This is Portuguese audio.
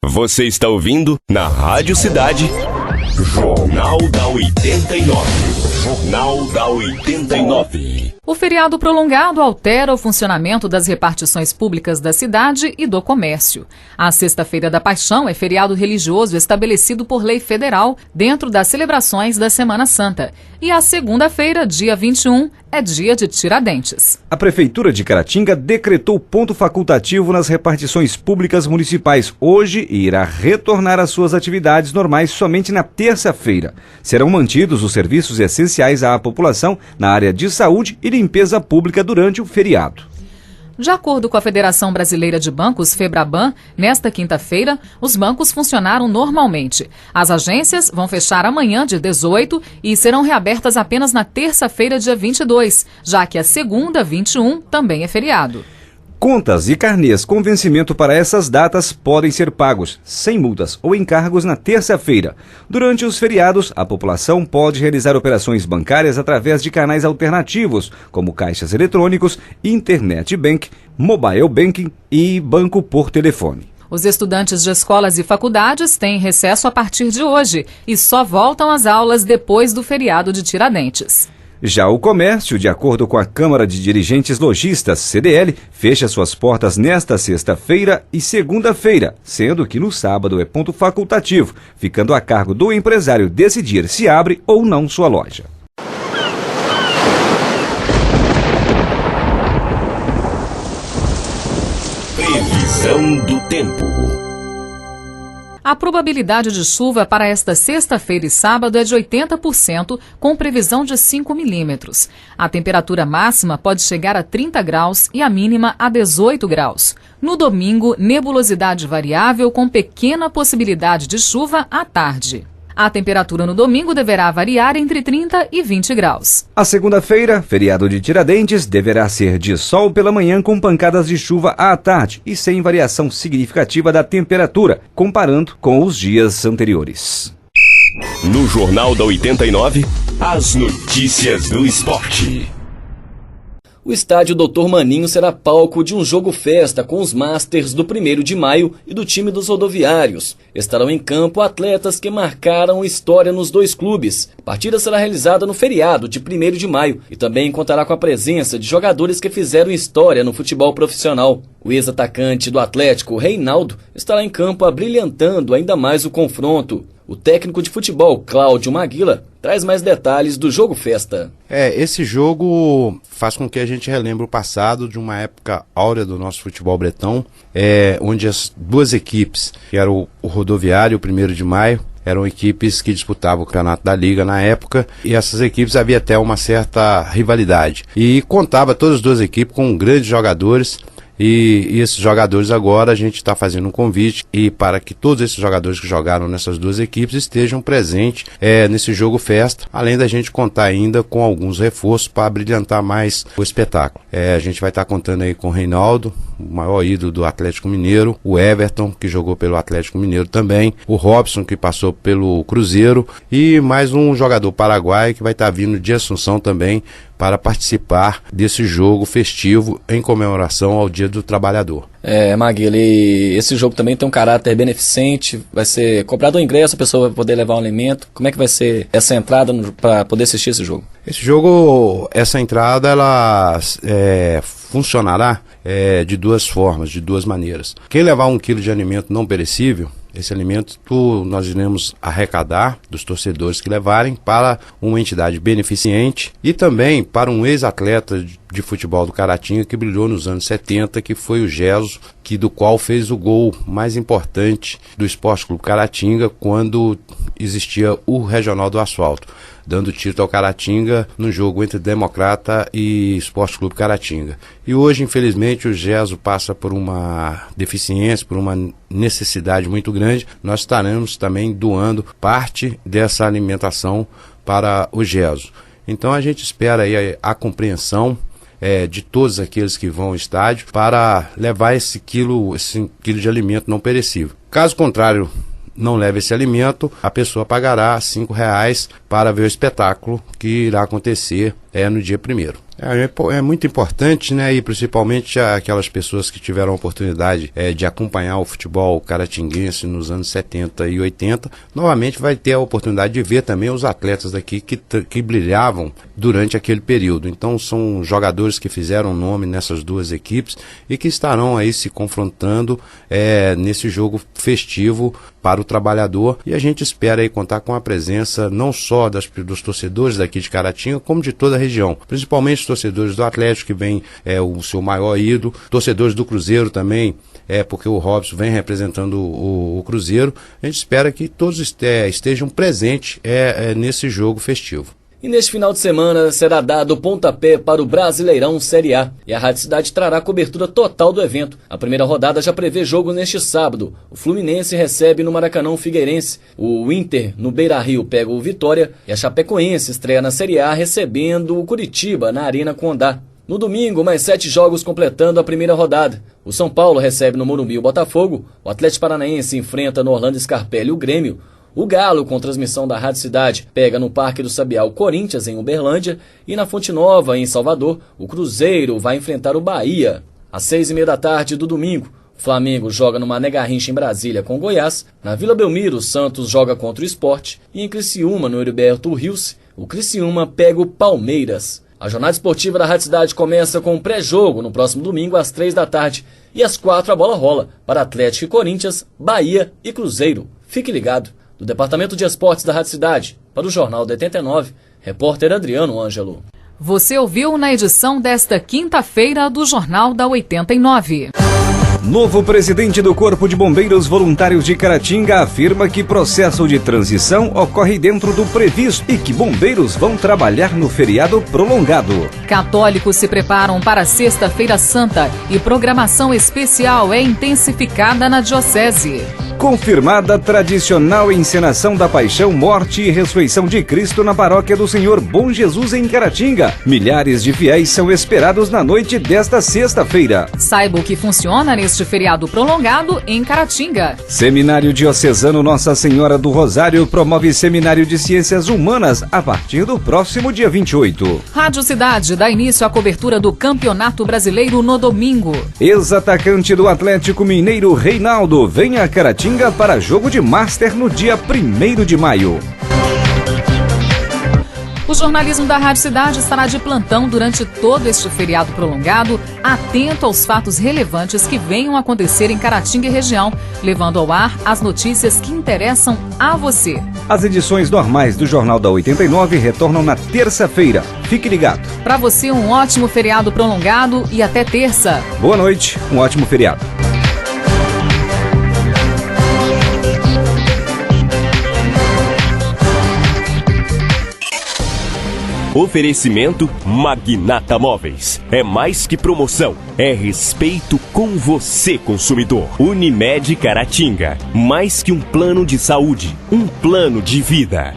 Você está ouvindo na Rádio Cidade, Jornal da 89. Jornal da 89. O feriado prolongado altera o funcionamento das repartições públicas da cidade e do comércio. A Sexta-feira da Paixão é feriado religioso estabelecido por lei federal dentro das celebrações da Semana Santa. E a segunda-feira, dia 21, é dia de Tiradentes. A Prefeitura de Caratinga decretou ponto facultativo nas repartições públicas municipais hoje e irá retornar às suas atividades normais somente na terça-feira. Serão mantidos os serviços essenciais à população na área de saúde e limpeza pública durante o feriado. De acordo com a Federação Brasileira de Bancos, FEBRABAN, nesta quinta-feira, os bancos funcionaram normalmente. As agências vão fechar amanhã, dia 18, e serão reabertas apenas na terça-feira, dia 22, já que a segunda, 21, também é feriado. Contas e carnês com vencimento para essas datas podem ser pagos, sem multas ou encargos, na terça-feira. Durante os feriados, a população pode realizar operações bancárias através de canais alternativos, como caixas eletrônicos, internet bank, mobile banking e banco por telefone. Os estudantes de escolas e faculdades têm recesso a partir de hoje e só voltam às aulas depois do feriado de Tiradentes. Já o comércio, de acordo com a Câmara de Dirigentes Lojistas, CDL, fecha suas portas nesta sexta-feira e segunda-feira, sendo que no sábado é ponto facultativo, ficando a cargo do empresário decidir se abre ou não sua loja. Previsão do tempo. A probabilidade de chuva para esta sexta-feira e sábado é de 80%, com previsão de 5 milímetros. A temperatura máxima pode chegar a 30 graus e a mínima a 18 graus. No domingo, nebulosidade variável com pequena possibilidade de chuva à tarde. A temperatura no domingo deverá variar entre 30 e 20 graus. A segunda-feira, feriado de Tiradentes, deverá ser de sol pela manhã com pancadas de chuva à tarde e sem variação significativa da temperatura, comparando com os dias anteriores. No Jornal da 89, as notícias do esporte. O estádio Dr. Maninho será palco de um jogo-festa com os Masters do 1º de maio e do time dos rodoviários. Estarão em campo atletas que marcaram história nos dois clubes. A partida será realizada no feriado de 1º de maio e também contará com a presença de jogadores que fizeram história no futebol profissional. O ex-atacante do Atlético, Reinaldo, estará em campo abrilhantando ainda mais o confronto. O técnico de futebol, Cláudio Maguila, traz mais detalhes do jogo-festa. Esse jogo faz com que a gente relembre o passado de uma época áurea do nosso futebol bretão, onde as duas equipes, que eram o Rodoviário e o 1º de maio, eram equipes que disputavam o campeonato da Liga na época, e essas equipes havia até uma certa rivalidade. E contava todas as duas equipes com grandes jogadores. E esses jogadores agora a gente está fazendo um convite e para que todos esses jogadores que jogaram nessas duas equipes estejam presentes nesse jogo festa, além da gente contar ainda com alguns reforços para brilhantar mais o espetáculo. A gente vai estar contando aí com o Reinaldo, o maior ídolo do Atlético Mineiro, o Everton, que jogou pelo Atlético Mineiro também, o Robson, que passou pelo Cruzeiro, e mais um jogador paraguaio que vai estar vindo de Assunção também para participar desse jogo festivo em comemoração ao Dia do Trabalhador. Maguila, esse jogo também tem um caráter beneficente, vai ser comprado um ingresso, a pessoa vai poder levar um alimento. Como é que vai ser essa entrada para poder assistir esse jogo? Essa entrada, ela funcionará de duas formas, de duas maneiras. Quem levar 1 quilo de alimento não perecível, esse alimento nós iremos arrecadar dos torcedores que levarem para uma entidade beneficente e também para um ex-atleta de futebol do Caratinga que brilhou nos anos 70, que foi o Geso, do qual fez o gol mais importante do Esporte Clube Caratinga quando existia o Regional do Asfalto, dando título ao Caratinga no jogo entre Democrata e Esporte Clube Caratinga. E hoje, infelizmente, o Geso passa por uma deficiência, por uma necessidade muito grande. Nós estaremos também doando parte dessa alimentação para o Geso. Então a gente espera aí a compreensão de todos aqueles que vão ao estádio para levar esse quilo de alimento não perecível. Caso contrário, não leve esse alimento, a pessoa pagará R$ 5 para ver o espetáculo que irá acontecer no dia 1º. É muito importante, né? E principalmente aquelas pessoas que tiveram a oportunidade de acompanhar o futebol caratinguense nos anos 70 e 80, novamente vai ter a oportunidade de ver também os atletas daqui que brilhavam durante aquele período. Então são jogadores que fizeram nome nessas duas equipes e que estarão aí se confrontando nesse jogo festivo para o trabalhador, e a gente espera aí contar com a presença não só dos torcedores daqui de Caratinga, como de toda a região, principalmente os torcedores do Atlético, que vem o seu maior ídolo, torcedores do Cruzeiro também, porque o Robson vem representando o Cruzeiro. A gente espera que todos estejam presentes nesse jogo festivo. E neste final de semana será dado o pontapé para o Brasileirão Série A, e a Rádio Cidade trará cobertura total do evento. A primeira rodada já prevê jogo neste sábado. O Fluminense recebe no Maracanã o Figueirense, o Inter no Beira-Rio pega o Vitória e a Chapecoense estreia na Série A recebendo o Curitiba na Arena Condá. No domingo, mais 7 jogos completando a primeira rodada. O São Paulo recebe no Morumbi o Botafogo, o Atlético Paranaense enfrenta no Orlando Scarpelli o Grêmio, o Galo, com transmissão da Rádio Cidade, pega no Parque do Sabiá o Corinthians, em Uberlândia, e na Fonte Nova, em Salvador, o Cruzeiro vai enfrentar o Bahia. Às 6h30 da tarde do domingo, o Flamengo joga no Mané Garrincha, em Brasília, com Goiás. Na Vila Belmiro, o Santos joga contra o Sport. E em Criciúma, no Heriberto Rios, o Criciúma pega o Palmeiras. A jornada esportiva da Rádio Cidade começa com um pré-jogo no próximo domingo, às 3 da tarde. E às 4 a bola rola para Atlético e Corinthians, Bahia e Cruzeiro. Fique ligado. Do Departamento de Esportes da Rádio Cidade, para o Jornal da 89, repórter Adriano Ângelo. Você ouviu na edição desta quinta-feira do Jornal da 89. Novo presidente do Corpo de Bombeiros Voluntários de Caratinga afirma que processo de transição ocorre dentro do previsto e que bombeiros vão trabalhar no feriado prolongado. Católicos se preparam para a Sexta-feira Santa e programação especial é intensificada na Diocese. Confirmada a tradicional encenação da Paixão, Morte e Ressurreição de Cristo na Paróquia do Senhor Bom Jesus em Caratinga. Milhares de fiéis são esperados na noite desta sexta-feira. Saiba o que funciona neste feriado prolongado em Caratinga. Seminário Diocesano Nossa Senhora do Rosário promove Seminário de Ciências Humanas a partir do próximo dia 28. Rádio Cidade dá início à cobertura do Campeonato Brasileiro no domingo. Ex-atacante do Atlético Mineiro, Reinaldo, vem a Caratinga para jogo de Master no dia 1º de maio. O jornalismo da Rádio Cidade estará de plantão durante todo este feriado prolongado, atento aos fatos relevantes que venham a acontecer em Caratinga e região, levando ao ar as notícias que interessam a você. As edições normais do Jornal da 89 retornam na terça-feira. Fique ligado. Para você, um ótimo feriado prolongado e até terça. Boa noite, um ótimo feriado. Oferecimento Magnata Móveis. É mais que promoção, é respeito com você, consumidor. Unimed Caratinga. Mais que um plano de saúde, um plano de vida.